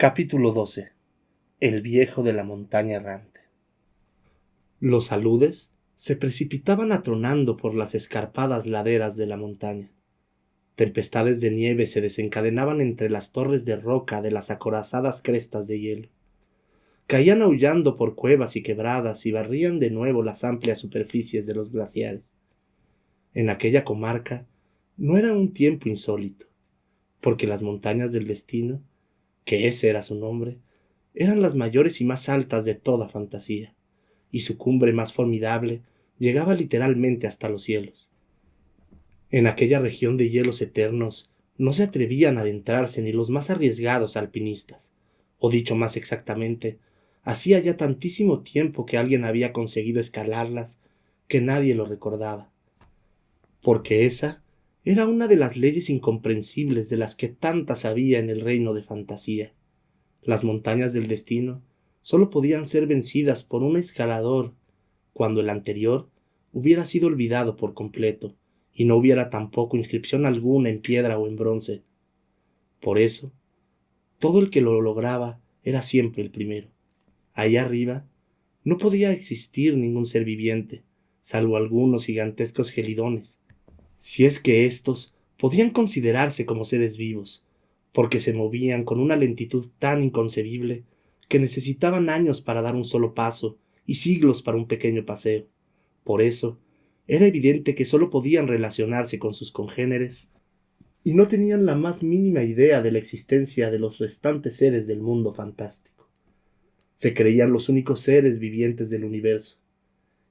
Capítulo 12. El viejo de la montaña errante. Los aludes se precipitaban atronando por las escarpadas laderas de la montaña. Tempestades de nieve se desencadenaban entre las torres de roca de las acorazadas crestas de hielo. Caían aullando por cuevas y quebradas y barrían de nuevo las amplias superficies de los glaciares. En aquella comarca no era un tiempo insólito, porque las montañas del destino, que ese era su nombre, eran las mayores y más altas de toda fantasía, y su cumbre más formidable llegaba literalmente hasta los cielos. En aquella región de hielos eternos no se atrevían a adentrarse ni los más arriesgados alpinistas, o dicho más exactamente, hacía ya tantísimo tiempo que alguien había conseguido escalarlas que nadie lo recordaba, porque esa era una de las leyes incomprensibles de las que tantas había en el reino de fantasía. Las montañas del destino solo podían ser vencidas por un escalador cuando el anterior hubiera sido olvidado por completo y no hubiera tampoco inscripción alguna en piedra o en bronce. Por eso, todo el que lo lograba era siempre el primero. Allá arriba no podía existir ningún ser viviente, salvo algunos gigantescos gelidones, si es que éstos podían considerarse como seres vivos, porque se movían con una lentitud tan inconcebible que necesitaban años para dar un solo paso y siglos para un pequeño paseo. Por eso, era evidente que solo podían relacionarse con sus congéneres y no tenían la más mínima idea de la existencia de los restantes seres del mundo fantástico. Se creían los únicos seres vivientes del universo,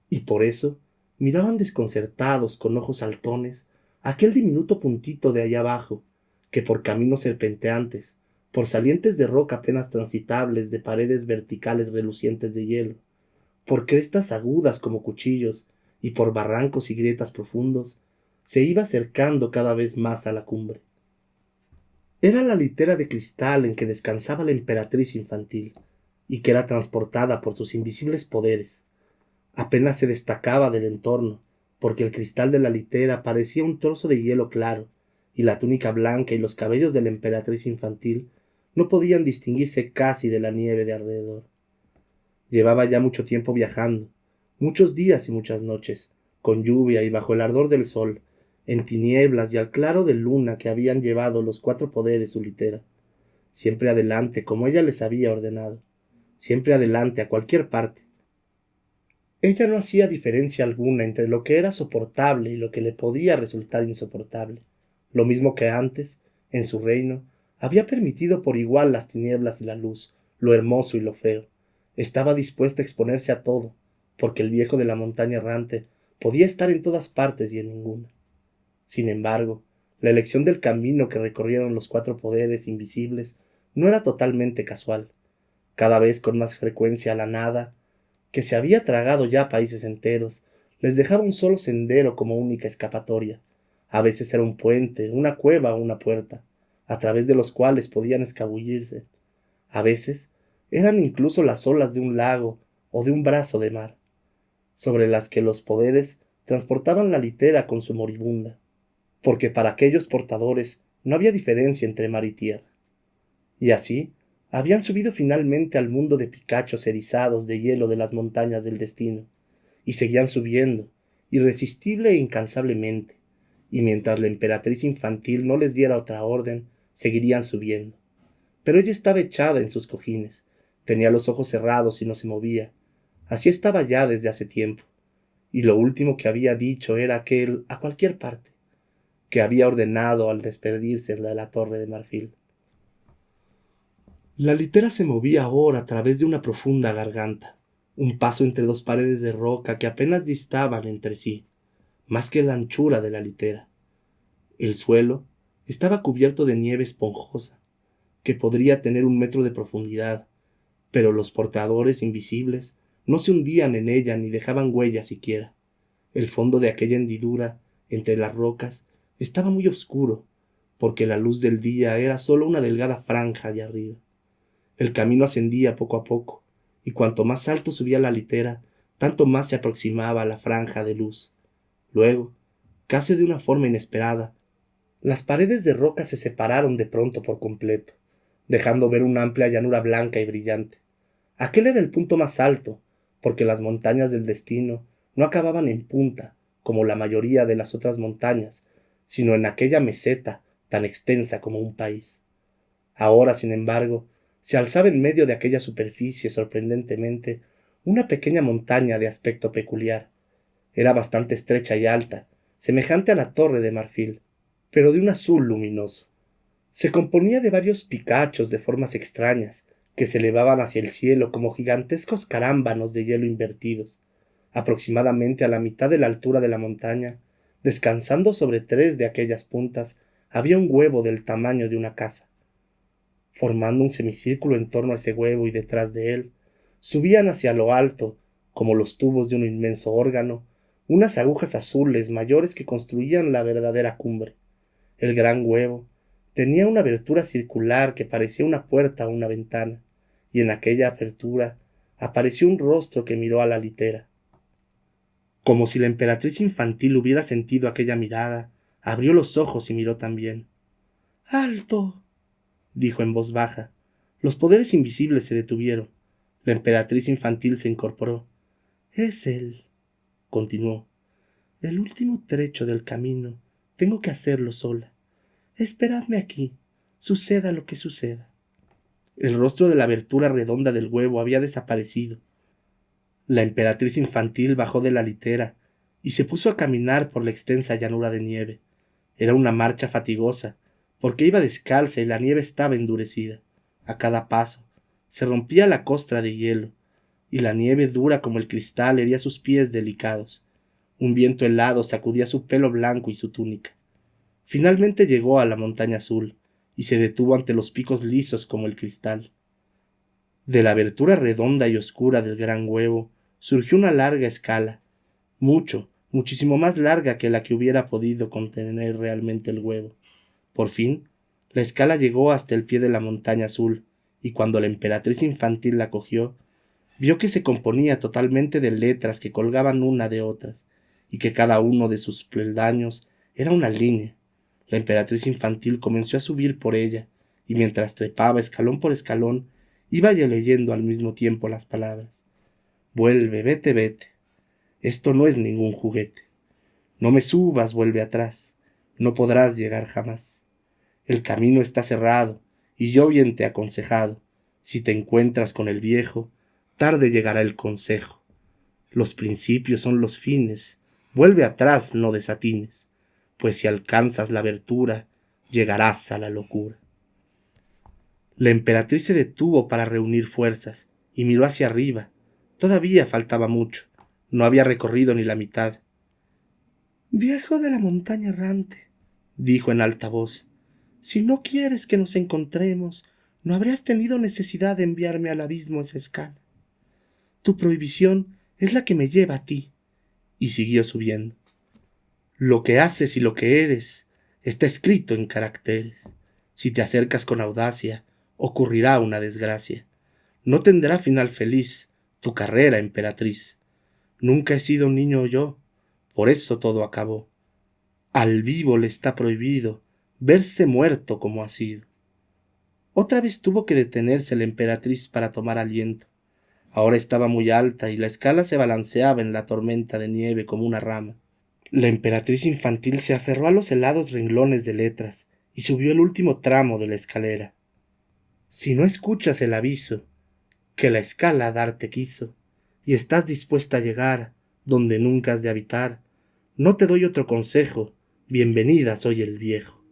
y por eso miraban desconcertados con ojos saltones aquel diminuto puntito de allá abajo, que por caminos serpenteantes, por salientes de roca apenas transitables de paredes verticales relucientes de hielo, por crestas agudas como cuchillos y por barrancos y grietas profundos, se iba acercando cada vez más a la cumbre. Era la litera de cristal en que descansaba la emperatriz infantil, y que era transportada por sus invisibles poderes. Apenas se destacaba del entorno, porque el cristal de la litera parecía un trozo de hielo claro, y la túnica blanca y los cabellos de la emperatriz infantil no podían distinguirse casi de la nieve de alrededor. Llevaba ya mucho tiempo viajando, muchos días y muchas noches, con lluvia y bajo el ardor del sol, en tinieblas y al claro de luna que habían llevado los cuatro poderes su litera, siempre adelante como ella les había ordenado, siempre adelante a cualquier parte. Ella no hacía diferencia alguna entre lo que era soportable y lo que le podía resultar insoportable. Lo mismo que antes, en su reino, había permitido por igual las tinieblas y la luz, lo hermoso y lo feo. Estaba dispuesta a exponerse a todo, porque el viejo de la montaña errante podía estar en todas partes y en ninguna. Sin embargo, la elección del camino que recorrieron los cuatro poderes invisibles no era totalmente casual. Cada vez con más frecuencia la nada, que se había tragado ya países enteros, les dejaba un solo sendero como única escapatoria. A veces era un puente, una cueva o una puerta, a través de los cuales podían escabullirse. A veces eran incluso las olas de un lago o de un brazo de mar, sobre las que los poderes transportaban la litera con su moribunda, porque para aquellos portadores no había diferencia entre mar y tierra. Y así habían subido finalmente al mundo de picachos erizados de hielo de las montañas del destino, y seguían subiendo, irresistible e incansablemente, y mientras la emperatriz infantil no les diera otra orden, seguirían subiendo. Pero ella estaba echada en sus cojines, tenía los ojos cerrados y no se movía. Así estaba ya desde hace tiempo, y lo último que había dicho era que él, a cualquier parte, que había ordenado al despedirse de la torre de marfil. La litera se movía ahora a través de una profunda garganta, un paso entre dos paredes de roca que apenas distaban entre sí, más que la anchura de la litera. El suelo estaba cubierto de nieve esponjosa, que podría tener 1 metro de profundidad, pero los portadores invisibles no se hundían en ella ni dejaban huella siquiera. El fondo de aquella hendidura, entre las rocas, estaba muy oscuro, porque la luz del día era solo una delgada franja allá arriba. El camino ascendía poco a poco, y cuanto más alto subía la litera, tanto más se aproximaba a la franja de luz. Luego, casi de una forma inesperada, las paredes de roca se separaron de pronto por completo. dejando ver una amplia llanura blanca y brillante. Aquel era el punto más alto, porque las montañas del destino no acababan en punta, como la mayoría de las otras montañas, sino en aquella meseta tan extensa como un país. Ahora, sin embargo, se alzaba en medio de aquella superficie sorprendentemente una pequeña montaña de aspecto peculiar. Era bastante estrecha y alta, semejante a la torre de marfil, pero de un azul luminoso. Se componía de varios picachos de formas extrañas, que se elevaban hacia el cielo como gigantescos carámbanos de hielo invertidos. Aproximadamente a la mitad de la altura de la montaña, descansando sobre 3 de aquellas puntas, había un huevo del tamaño de una casa. Formando un semicírculo en torno a ese huevo y detrás de él, subían hacia lo alto, como los tubos de un inmenso órgano, unas agujas azules mayores que construían la verdadera cumbre. El gran huevo tenía una abertura circular que parecía una puerta o una ventana, y en aquella apertura apareció un rostro que miró a la litera. Como si la emperatriz infantil hubiera sentido aquella mirada, abrió los ojos y miró también. ¡Alto! Dijo en voz baja. Los poderes invisibles se detuvieron. La emperatriz infantil se incorporó. Es él, continuó. El último trecho del camino tengo que hacerlo sola. Esperadme aquí, suceda lo que suceda. El rostro de la abertura redonda del huevo había desaparecido. La emperatriz infantil bajó de la litera y se puso a caminar por la extensa llanura de nieve. Era una marcha fatigosa, porque iba descalza y la nieve estaba endurecida. A cada paso se rompía la costra de hielo, y la nieve dura como el cristal hería sus pies delicados. Un viento helado sacudía su pelo blanco y su túnica. Finalmente llegó a la montaña azul, y se detuvo ante los picos lisos como el cristal. De la abertura redonda y oscura del gran huevo surgió una larga escala, muchísimo más larga que la que hubiera podido contener realmente el huevo. Por fin, la escala llegó hasta el pie de la montaña azul, y cuando la emperatriz infantil la cogió, vio que se componía totalmente de letras que colgaban una de otras, y que cada uno de sus peldaños era una línea. La emperatriz infantil comenzó a subir por ella, y mientras trepaba escalón por escalón, iba ya leyendo al mismo tiempo las palabras. Vuelve, vete, vete. Esto no es ningún juguete. No me subas, vuelve atrás. No podrás llegar jamás. El camino está cerrado, y yo bien te he aconsejado. Si te encuentras con el viejo, tarde llegará el consejo. Los principios son los fines. Vuelve atrás, no desatines, pues si alcanzas la abertura, llegarás a la locura. La emperatriz se detuvo para reunir fuerzas, y miró hacia arriba. Todavía faltaba mucho. No había recorrido ni la mitad. Viejo de la montaña errante, dijo en alta voz, si no quieres que nos encontremos, no habrías tenido necesidad de enviarme al abismo esa escala. Tu prohibición es la que me lleva a ti. Y siguió subiendo. Lo que haces y lo que eres está escrito en caracteres. Si te acercas con audacia, ocurrirá una desgracia. No tendrá final feliz tu carrera, emperatriz. Nunca he sido un niño yo, por eso todo acabó. Al vivo le está prohibido verse muerto como ha sido. Otra vez tuvo que detenerse la emperatriz para tomar aliento. Ahora estaba muy alta y la escala se balanceaba en la tormenta de nieve como una rama. La emperatriz infantil se aferró a los helados renglones de letras y subió el último tramo de la escalera. Si no escuchas el aviso que la escala darte quiso, y estás dispuesta a llegar donde nunca has de habitar, no te doy otro consejo, bienvenida soy el viejo.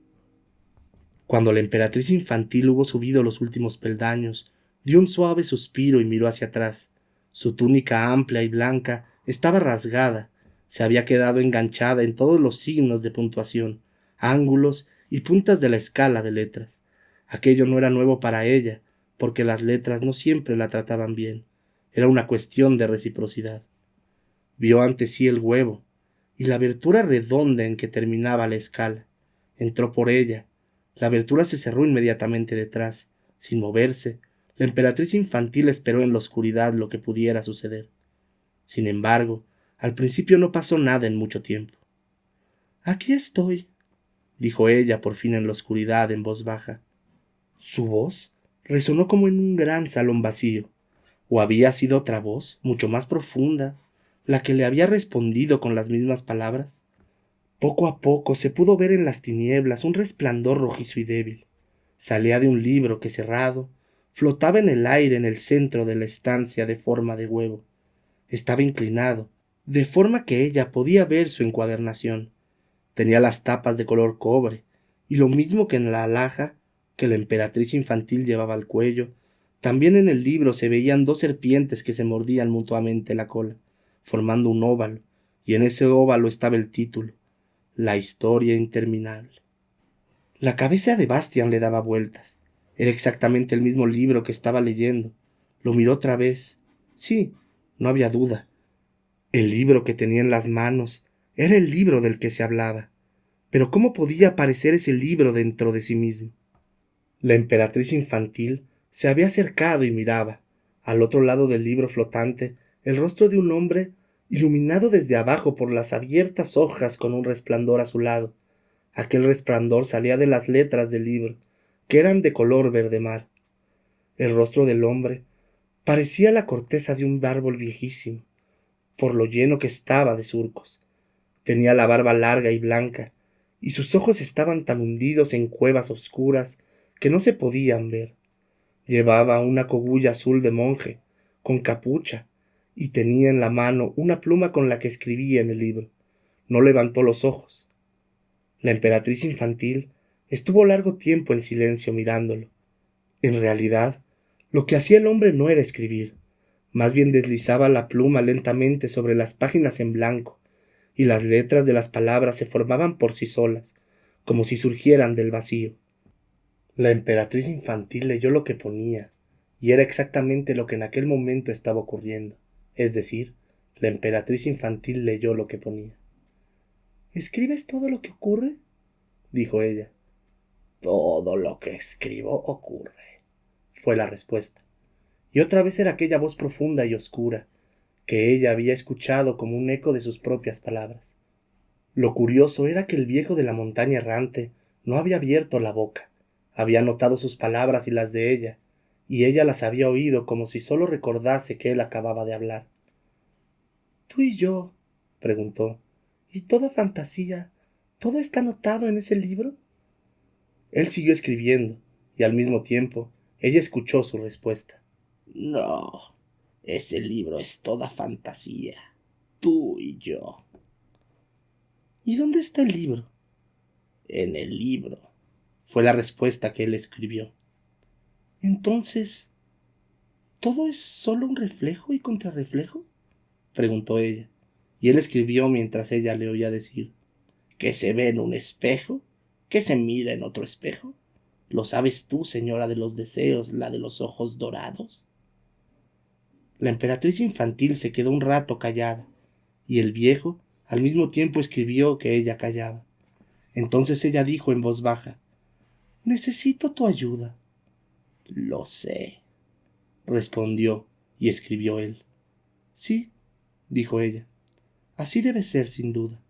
Cuando la emperatriz infantil hubo subido los últimos peldaños, dio un suave suspiro y miró hacia atrás. Su túnica amplia y blanca estaba rasgada, se había quedado enganchada en todos los signos de puntuación, ángulos y puntas de la escala de letras. Aquello no era nuevo para ella, porque las letras no siempre la trataban bien. Era una cuestión de reciprocidad. Vio ante sí el huevo, y la abertura redonda en que terminaba la escala. Entró por ella. La abertura se cerró inmediatamente detrás. Sin moverse, la emperatriz infantil esperó en la oscuridad lo que pudiera suceder. Sin embargo, al principio no pasó nada en mucho tiempo. Aquí estoy, dijo ella por fin en la oscuridad en voz baja. ¿Su voz? resonó como en un gran salón vacío. ¿O había sido otra voz, mucho más profunda, la que le había respondido con las mismas palabras? Poco a poco se pudo ver en las tinieblas un resplandor rojizo y débil. Salía de un libro que, cerrado, flotaba en el aire en el centro de la estancia de forma de huevo. Estaba inclinado, de forma que ella podía ver su encuadernación. Tenía las tapas de color cobre, y lo mismo que en la alhaja que la emperatriz infantil llevaba al cuello, también en el libro se veían dos serpientes que se mordían mutuamente la cola, formando un óvalo, y en ese óvalo estaba el título: La historia interminable. La cabeza de Bastian le daba vueltas. Era exactamente el mismo libro que estaba leyendo. Lo miró otra vez. Sí, no había duda. El libro que tenía en las manos era el libro del que se hablaba. Pero ¿cómo podía aparecer ese libro dentro de sí mismo? La emperatriz infantil se había acercado y miraba, al otro lado del libro flotante, el rostro de un hombre iluminado desde abajo por las abiertas hojas con un resplandor azulado. Aquel resplandor salía de las letras del libro, que eran de color verde mar. El rostro del hombre parecía la corteza de un árbol viejísimo, por lo lleno que estaba de surcos. Tenía la barba larga y blanca, y sus ojos estaban tan hundidos en cuevas oscuras que no se podían ver. Llevaba una cogulla azul de monje, con capucha, y tenía en la mano una pluma con la que escribía en el libro. No levantó los ojos. La emperatriz infantil estuvo largo tiempo en silencio mirándolo. En realidad, lo que hacía el hombre no era escribir, más bien deslizaba la pluma lentamente sobre las páginas en blanco, y las letras de las palabras se formaban por sí solas, como si surgieran del vacío. La emperatriz infantil leyó lo que ponía, y era exactamente lo que en aquel momento estaba ocurriendo. Es decir, la emperatriz infantil leyó lo que ponía. ¿Escribes todo lo que ocurre?, dijo ella. Todo lo que escribo ocurre, fue la respuesta. Y otra vez era aquella voz profunda y oscura, que ella había escuchado como un eco de sus propias palabras. Lo curioso era que el viejo de la montaña errante no había abierto la boca. Había notado sus palabras y las de ella, y ella las había oído como si solo recordase que él acababa de hablar. ¿Tú y yo?, preguntó. ¿Y toda fantasía? ¿Todo está anotado en ese libro? Él siguió escribiendo, y al mismo tiempo ella escuchó su respuesta. No, ese libro es toda fantasía. Tú y yo. ¿Y dónde está el libro? En el libro, fue la respuesta que él escribió. Entonces, ¿todo es solo un reflejo y contrarreflejo?, preguntó ella, y él escribió mientras ella le oía decir: ¿que se ve en un espejo? ¿Que se mira en otro espejo? ¿Lo sabes tú, señora de los deseos, la de los ojos dorados? La emperatriz infantil se quedó un rato callada, y el viejo al mismo tiempo escribió que ella callaba. Entonces ella dijo en voz baja: Necesito tu ayuda. Lo sé, respondió, y escribió él. Sí, dijo ella, así debe ser sin duda.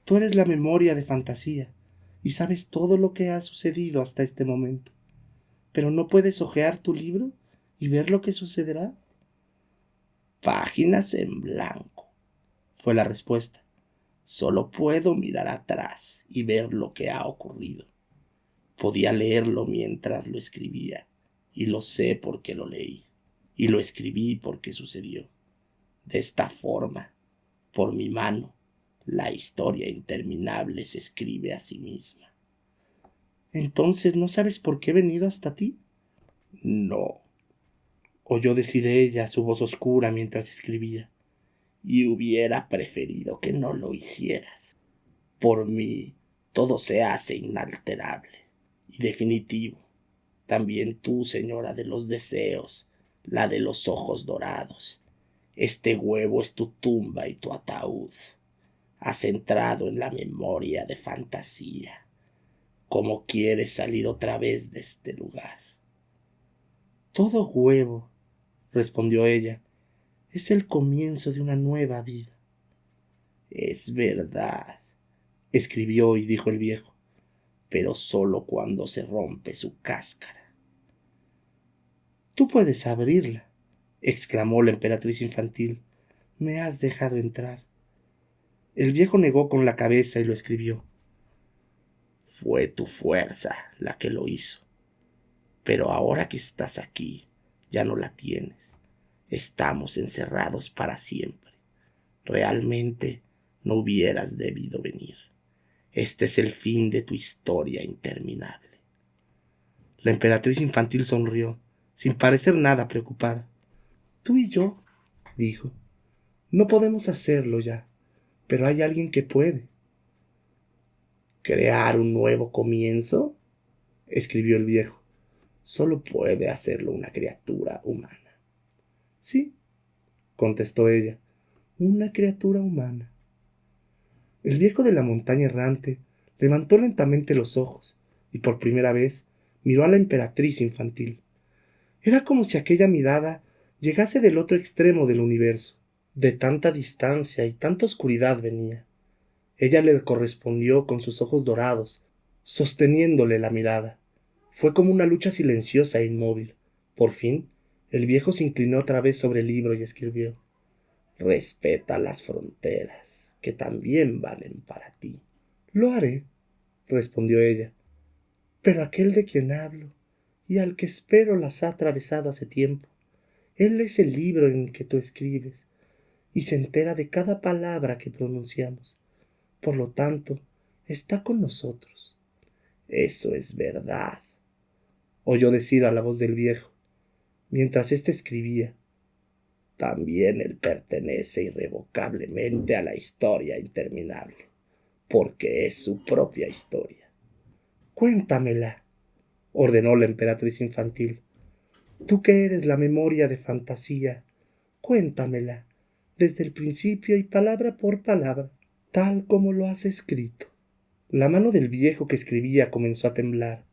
Tú eres la memoria de fantasía, y sabes todo lo que ha sucedido hasta este momento. ¿Pero no puedes hojear tu libro y ver lo que sucederá? Páginas en blanco, fue la respuesta. Solo puedo mirar atrás y ver lo que ha ocurrido. Podía leerlo mientras lo escribía, y lo sé porque lo leí, y lo escribí porque sucedió. De esta forma, por mi mano, la historia interminable se escribe a sí misma. ¿Entonces no sabes por qué he venido hasta ti? No, oyó decir ella, su voz oscura mientras escribía. Y hubiera preferido que no lo hicieras. Por mí, todo se hace inalterable y definitivo. También tú, señora de los deseos, la de los ojos dorados. Este huevo es tu tumba y tu ataúd. Has entrado en la memoria de fantasía. ¿Cómo quieres salir otra vez de este lugar? Todo huevo, respondió ella, es el comienzo de una nueva vida. Es verdad, escribió y dijo el viejo, pero solo cuando se rompe su cáscara. Tú puedes abrirla, exclamó la emperatriz infantil. Me has dejado entrar. El viejo negó con la cabeza y lo escribió. Fue tu fuerza la que lo hizo. Pero ahora que estás aquí, ya no la tienes. Estamos encerrados para siempre. Realmente no hubieras debido venir. Este es el fin de tu historia interminable. La emperatriz infantil sonrió, sin parecer nada preocupada. Tú y yo, dijo, no podemos hacerlo ya, pero hay alguien que puede. ¿Crear un nuevo comienzo? Escribió el viejo. Solo puede hacerlo una criatura humana. Sí, contestó ella, una criatura humana. El viejo de la montaña errante levantó lentamente los ojos y por primera vez miró a la emperatriz infantil. Era como si aquella mirada llegase del otro extremo del universo. De tanta distancia y tanta oscuridad venía. Ella le correspondió con sus ojos dorados, sosteniéndole la mirada. Fue como una lucha silenciosa e inmóvil. Por fin, el viejo se inclinó otra vez sobre el libro y escribió: Respeta las fronteras, que también valen para ti. Lo haré, respondió ella. Pero aquel de quien hablo y al que espero las ha atravesado hace tiempo. Él es el libro en que tú escribes y se entera de cada palabra que pronunciamos. Por lo tanto, está con nosotros. Eso es verdad, oyó decir a la voz del viejo, mientras éste escribía. También él pertenece irrevocablemente a la historia interminable, porque es su propia historia. Cuéntamela, ordenó la emperatriz infantil. Tú que eres la memoria de fantasía, cuéntamela, desde el principio y palabra por palabra, tal como lo has escrito. La mano del viejo que escribía comenzó a temblar.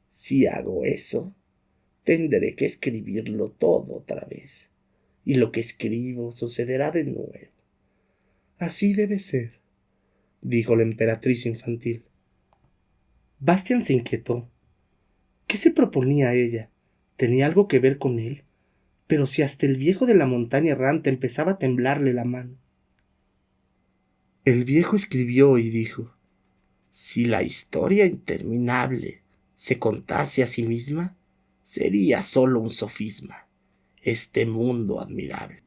Si hago eso, tendré que escribirlo todo otra vez, y lo que escribo sucederá de nuevo. Así debe ser, dijo la emperatriz infantil. Bastian se inquietó. ¿Qué se proponía ella? ¿Tenía algo que ver con él? Pero si hasta el viejo de la montaña errante empezaba a temblarle la mano. El viejo escribió y dijo: Si la historia interminable se contase a sí misma, sería solo un sofisma, este mundo admirable.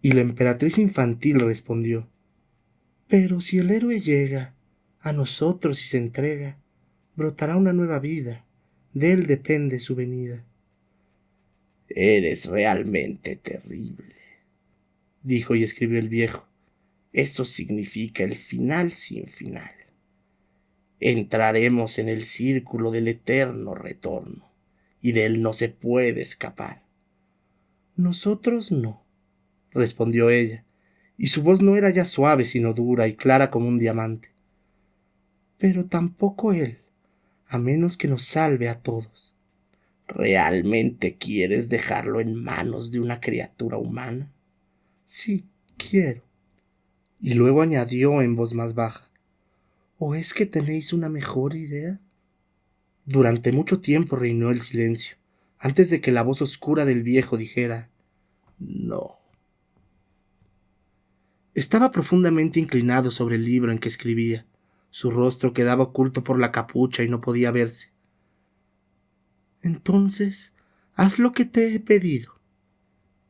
Y la emperatriz infantil respondió: Pero si el héroe llega a nosotros y se entrega, brotará una nueva vida, de él depende su venida. Eres realmente terrible, dijo y escribió el viejo. Eso significa el final sin final. Entraremos en el círculo del eterno retorno, y de él no se puede escapar. Nosotros no, respondió ella, y su voz no era ya suave sino dura y clara como un diamante. Pero tampoco él, a menos que nos salve a todos. ¿Realmente quieres dejarlo en manos de una criatura humana? Sí, quiero. Y luego añadió en voz más baja: ¿O es que tenéis una mejor idea? Durante mucho tiempo reinó el silencio, antes de que la voz oscura del viejo dijera: No. Estaba profundamente inclinado sobre el libro en que escribía. Su rostro quedaba oculto por la capucha y no podía verse. Entonces, haz lo que te he pedido.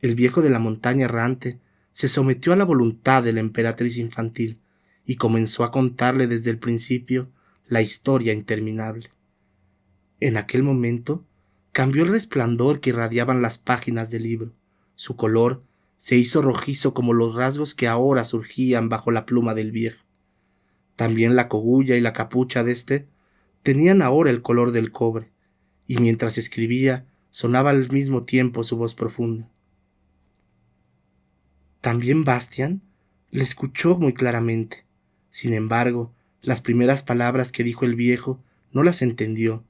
El viejo de la montaña errante se sometió a la voluntad de la emperatriz infantil y comenzó a contarle desde el principio la historia interminable. En aquel momento cambió el resplandor que irradiaban las páginas del libro. Su color se hizo rojizo como los rasgos que ahora surgían bajo la pluma del viejo. También la cogulla y la capucha de éste tenían ahora el color del cobre, y mientras escribía sonaba al mismo tiempo su voz profunda. También Bastian le escuchó muy claramente. Sin embargo, las primeras palabras que dijo el viejo no las entendió.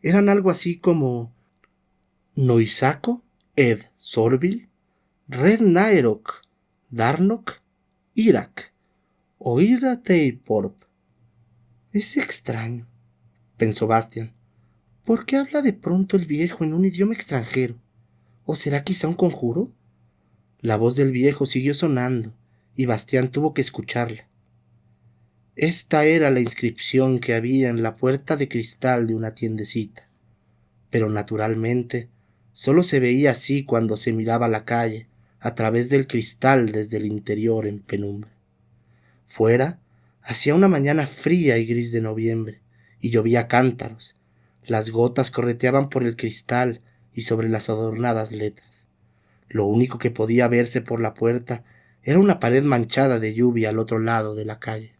Eran algo así como Noisaco, Ed Sorbil, Red Naerok, Darnok, Irak, o Irateiporp. Es extraño, pensó Bastian. ¿Por qué habla de pronto el viejo en un idioma extranjero? ¿O será quizá un conjuro? La voz del viejo siguió sonando, y Bastián tuvo que escucharla. Esta era la inscripción que había en la puerta de cristal de una tiendecita, pero naturalmente solo se veía así cuando se miraba la calle a través del cristal desde el interior en penumbra. Fuera hacía una mañana fría y gris de noviembre, y llovía a cántaros. Las gotas correteaban por el cristal y sobre las adornadas letras. Lo único que podía verse por la puerta era una pared manchada de lluvia al otro lado de la calle.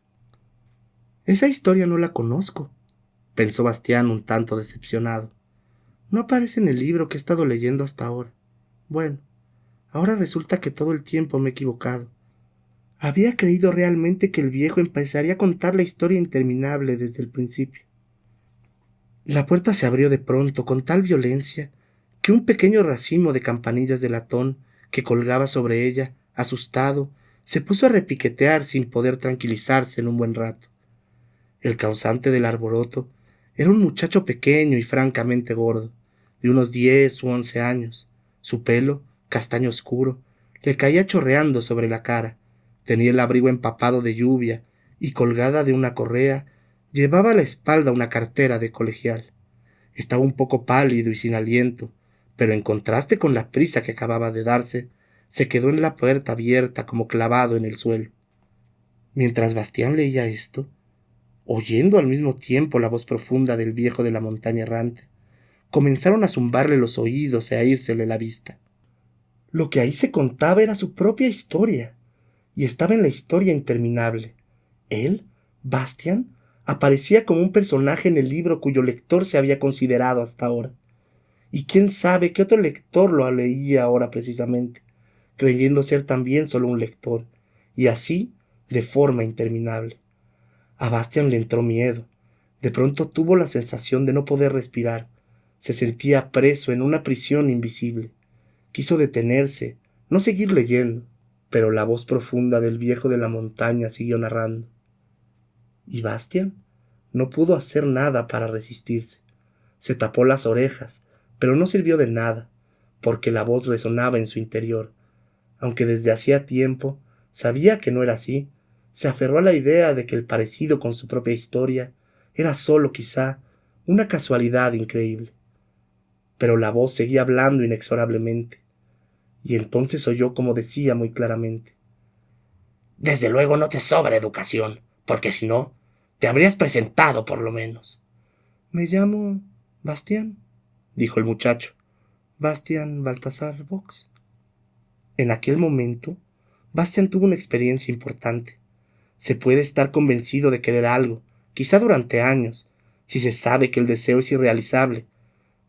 Esa historia no la conozco, pensó Bastián un tanto decepcionado. No aparece en el libro que he estado leyendo hasta ahora. Bueno, ahora resulta que todo el tiempo me he equivocado. Había creído realmente que el viejo empezaría a contar la historia interminable desde el principio. La puerta se abrió de pronto con tal violencia que un pequeño racimo de campanillas de latón que colgaba sobre ella, asustado, se puso a repiquetear sin poder tranquilizarse en un buen rato. El causante del alboroto era un muchacho pequeño y francamente gordo, de unos 10 u 11 años. Su pelo, castaño oscuro, le caía chorreando sobre la cara. Tenía el abrigo empapado de lluvia y colgada de una correa llevaba a la espalda una cartera de colegial. Estaba un poco pálido y sin aliento, pero en contraste con la prisa que acababa de darse, se quedó en la puerta abierta como clavado en el suelo. Mientras Bastián leía esto, oyendo al mismo tiempo la voz profunda del viejo de la montaña errante, comenzaron a zumbarle los oídos y a írsele la vista. Lo que ahí se contaba era su propia historia, y estaba en la historia interminable. Él, Bastián, aparecía como un personaje en el libro cuyo lector se había considerado hasta ahora. Y quién sabe qué otro lector lo leía ahora precisamente, creyendo ser también solo un lector, y así de forma interminable. A Bastián le entró miedo. De pronto tuvo la sensación de no poder respirar. Se sentía preso en una prisión invisible. Quiso detenerse, no seguir leyendo, pero la voz profunda del viejo de la montaña siguió narrando. Y Bastián no pudo hacer nada para resistirse. Se tapó las orejas, pero no sirvió de nada, porque la voz resonaba en su interior. Aunque desde hacía tiempo sabía que no era así, se aferró a la idea de que el parecido con su propia historia era solo, quizá, una casualidad increíble. Pero la voz seguía hablando inexorablemente, y entonces oyó como decía muy claramente: «Desde luego no te sobra educación, porque si no, te habrías presentado por lo menos». «Me llamo Bastián», dijo el muchacho. «Bastián Baltasar Vox». En aquel momento, Bastián tuvo una experiencia importante. Se puede estar convencido de querer algo, quizá durante años, si se sabe que el deseo es irrealizable,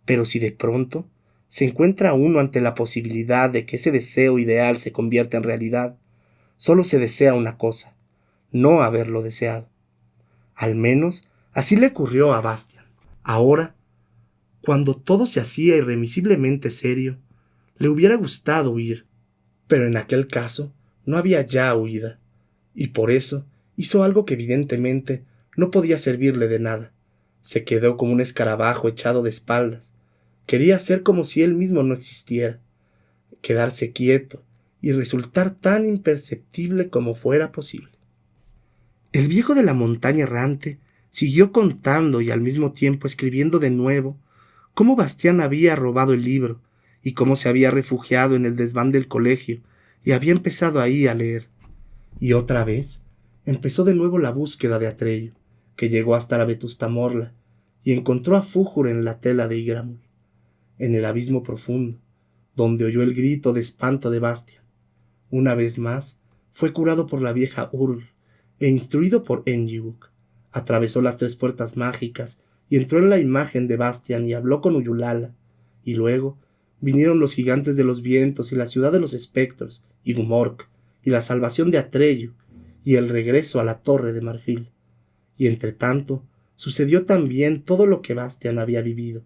pero si de pronto se encuentra uno ante la posibilidad de que ese deseo ideal se convierta en realidad, solo se desea una cosa, no haberlo deseado. Al menos así le ocurrió a Bastián. Ahora, cuando todo se hacía irremisiblemente serio, le hubiera gustado huir, pero en aquel caso no había ya huida, y por eso hizo algo que evidentemente no podía servirle de nada. Se quedó como un escarabajo echado de espaldas. Quería hacer como si él mismo no existiera, quedarse quieto y resultar tan imperceptible como fuera posible. El viejo de la montaña errante siguió contando y al mismo tiempo escribiendo de nuevo cómo Bastián había robado el libro y cómo se había refugiado en el desván del colegio y había empezado ahí a leer. Y otra vez empezó de nuevo la búsqueda de Atrello, que llegó hasta la Vetusta Morla y encontró a Fújur en la tela de Igramul, en el abismo profundo, donde oyó el grito de espanto de Bastián. Una vez más fue curado por la vieja Url e instruido por Engiuk. Atravesó las 3 puertas mágicas y entró en la imagen de Bastián y habló con Uyulala, y luego vinieron los gigantes de los vientos y la ciudad de los espectros, y Gumork, y la salvación de Atrello, y el regreso a la torre de marfil. Y entre tanto sucedió también todo lo que Bastián había vivido,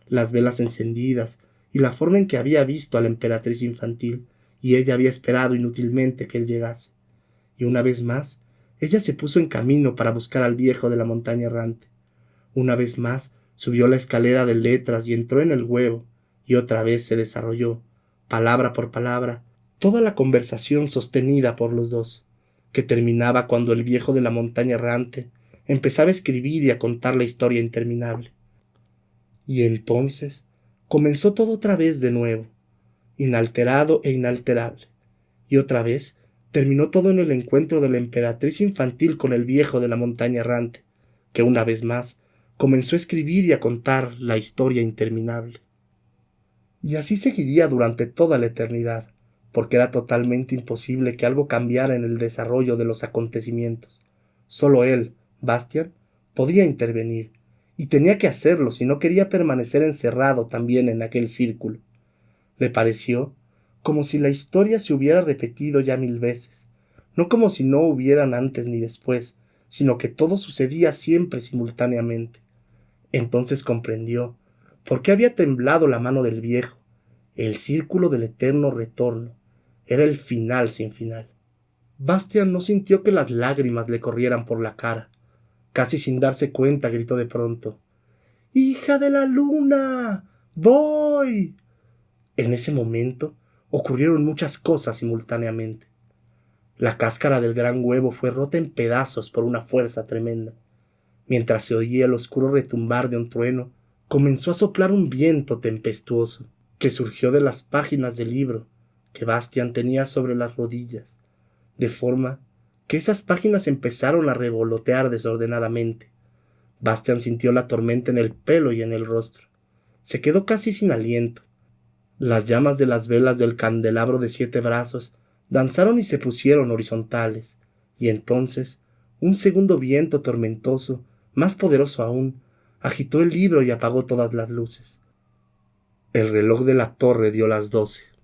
las velas encendidas y la forma en que había visto a la emperatriz infantil, y ella había esperado inútilmente que él llegase. Y una vez más, ella se puso en camino para buscar al viejo de la montaña errante. Una vez más, subió la escalera de letras y entró en el huevo, y otra vez se desarrolló, palabra por palabra, toda la conversación sostenida por los dos, que terminaba cuando el viejo de la montaña errante empezaba a escribir y a contar la historia interminable. Y entonces comenzó todo otra vez de nuevo, inalterado e inalterable, y otra vez terminó todo en el encuentro de la emperatriz infantil con el viejo de la montaña errante, que una vez más comenzó a escribir y a contar la historia interminable. Y así seguiría durante toda la eternidad, porque era totalmente imposible que algo cambiara en el desarrollo de los acontecimientos. Solo él, Bastian, podía intervenir, y tenía que hacerlo si no quería permanecer encerrado también en aquel círculo. Le pareció como si la historia se hubiera repetido ya 1000 veces, no como si no hubieran antes ni después, sino que todo sucedía siempre simultáneamente. Entonces comprendió por qué había temblado la mano del viejo. El círculo del eterno retorno era el final sin final. Bastian no sintió que las lágrimas le corrieran por la cara. Casi sin darse cuenta gritó de pronto: ¡Hija de la luna! ¡Voy! En ese momento ocurrieron muchas cosas simultáneamente. La cáscara del gran huevo fue rota en pedazos por una fuerza tremenda. Mientras se oía el oscuro retumbar de un trueno, comenzó a soplar un viento tempestuoso que surgió de las páginas del libro que Bastian tenía sobre las rodillas, de forma que esas páginas empezaron a revolotear desordenadamente. Bastian sintió la tormenta en el pelo y en el rostro. Se quedó casi sin aliento. Las llamas de las velas del candelabro de 7 brazos danzaron y se pusieron horizontales, y entonces un segundo viento tormentoso, más poderoso aún, agitó el libro y apagó todas las luces. El reloj de la torre dio las 12.